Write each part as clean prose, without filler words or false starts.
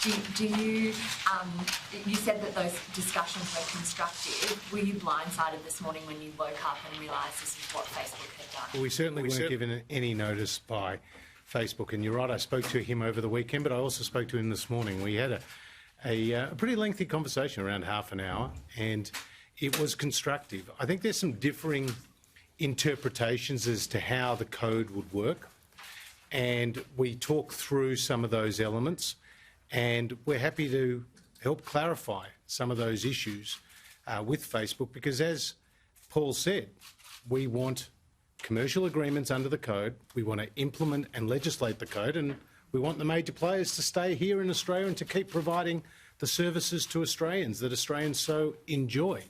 Do you, you said that those discussions were constructive. Were you blindsided this morning when you woke up and realised this is what Facebook had done? Well, we certainly weren't given any notice by Facebook, and you're right, I spoke to him over the weekend, but I also spoke to him this morning. We had a pretty lengthy conversation, around half an hour, and it was constructive. I think there's some differing interpretations as to how the code would work, and we talked through some of those elements, and we're happy to help clarify some of those issues with Facebook, because as Paul said, we want commercial agreements under the code, we want to implement and legislate the code, and we want the major players to stay here in Australia and to keep providing the services to Australians that Australians so enjoy.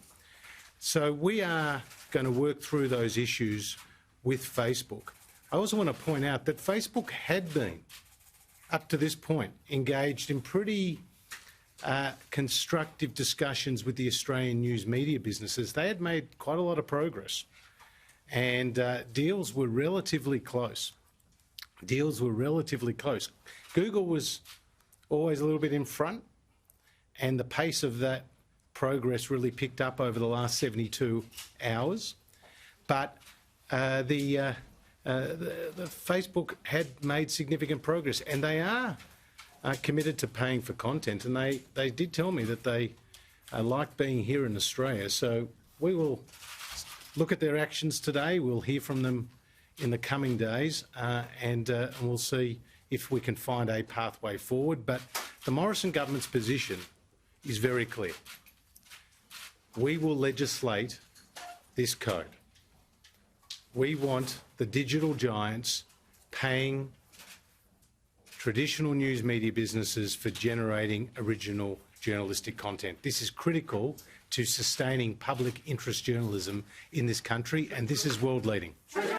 So we are going to work through those issues with Facebook. I also want to point out that Facebook had been, up to this point, engaged in pretty constructive discussions with the Australian news media businesses. They had made quite a lot of progress, and deals were relatively close. Google was always a little bit in front, and the pace of that progress really picked up over the last 72 hours. But the Facebook had made significant progress, and they are committed to paying for content, and they did tell me that they like being here in Australia. So we will look at their actions today. We'll hear from them in the coming days, and we'll see if we can find a pathway forward. But the Morrison government's position is very clear. We will legislate this code. We want the digital giants paying traditional news media businesses for generating original journalistic content. This is critical to sustaining public interest journalism in this country, and this is world leading.